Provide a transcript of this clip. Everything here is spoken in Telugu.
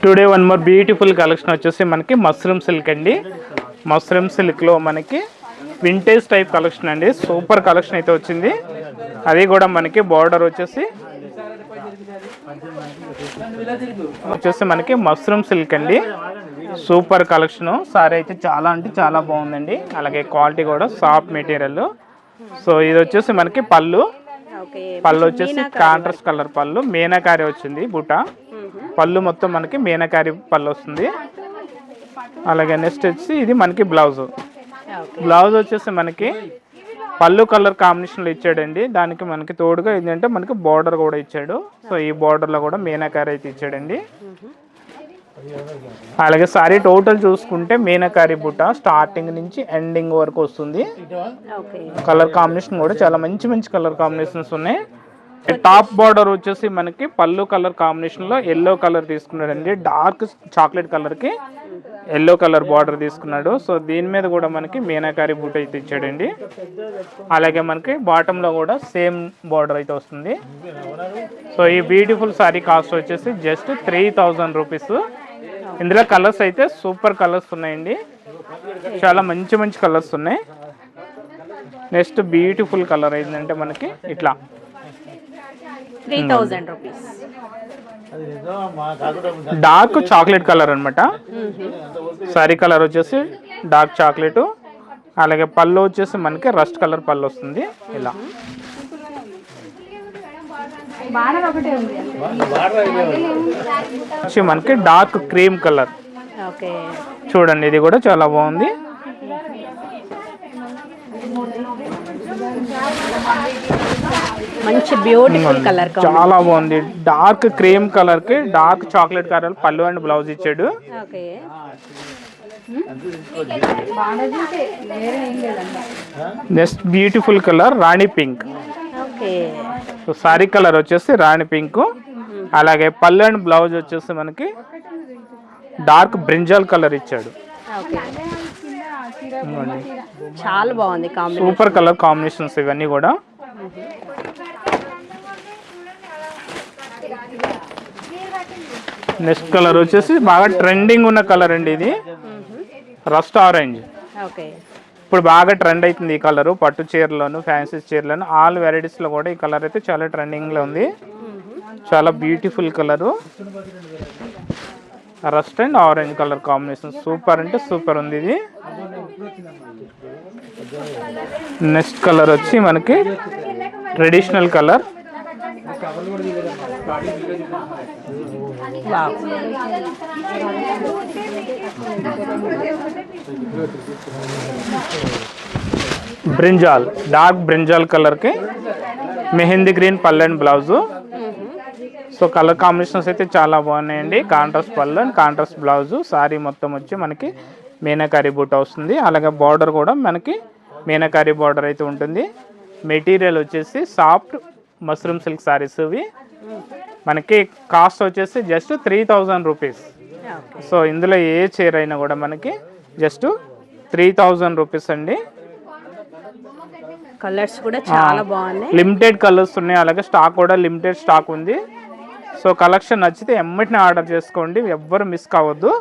Today one more beautiful collection వచ్చేసి మనకి మస్రూమ్ సిల్క్ అండి. మస్రూమ్ సిల్క్లో మనకి వింటేజ్ టైప్ కలెక్షన్ అండి. సూపర్ కలెక్షన్ అయితే వచ్చింది. అది కూడా మనకి బార్డర్ వచ్చేసి మనకి మస్రూమ్ సిల్క్ అండి. Super collection. సారీ అయితే చాలా అంటే చాలా బాగుందండి. అలాగే క్వాలిటీ కూడా సాఫ్ట్ మెటీరియల్. సో ఇది వచ్చేసి మనకి పళ్ళు వచ్చేసి కాంట్రాస్ట్ కలర్ పళ్ళు, మీనాకారి వచ్చింది బుట్ట. పళ్ళు మొత్తం మనకి మీనాకారి పళ్ళు వస్తుంది. అలాగే నెక్స్ట్ వచ్చి ఇది మనకి బ్లౌజ్ వచ్చేసి మనకి పళ్ళు కలర్ కాంబినేషన్లో ఇచ్చాడండి. దానికి మనకి తోడుగా ఏంటంటే మనకి బార్డర్ కూడా ఇచ్చాడు. సో ఈ బార్డర్లో కూడా మీనాకారి అయితే ఇచ్చాడండి. అలాగే సారీ టోటల్ చూసుకుంటే మీనాకారి బుట్ట స్టార్టింగ్ నుంచి ఎండింగ్ వరకు వస్తుంది. కలర్ కాంబినేషన్ కూడా చాలా మంచి కలర్ కాంబినేషన్స్ ఉన్నాయి. టాప్ బార్డర్ వచ్చేసి మనకి పళ్ళు కలర్ కాంబినేషన్ లో ఎల్లో కలర్ తీసుకున్నాడండి. డార్క్ చాక్లెట్ కలర్ కి ఎల్లో కలర్ బార్డర్ తీసుకున్నాడు. సో దీని మీద కూడా మనకి మీనాకారి బూట అయితే ఇచ్చాడండి. అలాగే మనకి బాటమ్ లో కూడా సేమ్ బార్డర్ అయితే వస్తుంది. సో ఈ బ్యూటిఫుల్ సారీ కాస్ట్ వచ్చేసి జస్ట్ 3000 రూపీస్. ఇందులో కలర్స్ అయితే సూపర్ కలర్స్ ఉన్నాయండి. చాలా మంచి కలర్స్ ఉన్నాయి. నెక్స్ట్ బ్యూటిఫుల్ కలర్ ఏంటంటే మనకి ఇట్లా 3000 రూపీస్ డార్క్ చాక్లెట్ కలర్ అనమాట. సారీ కలర్ వచ్చేసి డార్క్ చాక్లెట్. అలాగే పళ్ళు వచ్చేసి మనకి రస్ట్ కలర్ పళ్ళు వస్తుంది. ఇలా మనకి డార్క్ క్రీమ్ కలర్ చూడండి. ఇది కూడా చాలా బాగుంది. మంచి బ్యూటిఫుల్ కలర్, చాలా బాగుంది. డార్క్ క్రీమ్ కలర్ కి డార్క్ చాక్లెట్ కలర్ పళ్ళు అండ్ బ్లౌజ్ ఇచ్చాడు. నెక్స్ట్ బ్యూటిఫుల్ కలర్ రాణి పింక్. సో సారీ కలర్ వచ్చేసి రాణి పింక్. అలాగే పళ్ళు అండ్ బ్లౌజ్ వచ్చేసి మనకి డార్క్ బ్రింజాల్ కలర్ ఇచ్చాడు. చాలా బాగుంది. సూపర్ కలర్ కాంబినేషన్స్ ఇవన్నీ కూడా. నెక్స్ట్ కలర్ వచ్చేసి బాగా ట్రెండింగ్ ఉన్న కలర్ అండి. ఇది రస్ట్ ఆరెంజ్. ఇప్పుడు బాగా ట్రెండ్ అవుతుంది ఈ కలర్. పట్టు చీరలోను, ఫ్యాన్సీ చీరలోను, ఆల్ వెరైటీస్లో కూడా ఈ కలర్ అయితే చాలా ట్రెండింగ్లో ఉంది. చాలా beautiful colour. Rust and orange colour combination super అంటే సూపర్ ఉంది ఇది. నెక్స్ట్ కలర్ వచ్చి మనకి traditional colour. Brinjal, dark brinjal colour కి మెహందీ గ్రీన్ పళ్ళు and blouse. So colour combinations అయితే చాలా బాగున్నాయండి. కాంట్రాస్ట్ పళ్ళు అండ్ కాంట్రాస్ట్ బ్లౌజ్. సారీ మొత్తం వచ్చి మనకి మీనాకారి బూట వస్తుంది. అలాగే బార్డర్ కూడా మనకి మీనాకారి బార్డర్ అయితే ఉంటుంది. మెటీరియల్ వచ్చేసి సాఫ్ట్ మస్రూమ్ సిల్క్ సారీస్. ఇవి మనకి కాస్ట్ వచ్చేసి జస్ట్ 3000 రూపీస్. సో ఇందులో ఏ చీర అయినా కూడా మనకి జస్ట్ 3000 రూపీస్ అండి. కలర్స్ కూడా చాలా బాగున్నాయి. లిమిటెడ్ కలర్స్ ఉన్నాయి. అలాగే స్టాక్ కూడా లిమిటెడ్ స్టాక్ ఉంది. సో కలెక్షన్ నచ్చితే ఎమ్మటిని ఆర్డర్ చేసుకోండి, ఎవ్వరు మిస్ కావద్దు.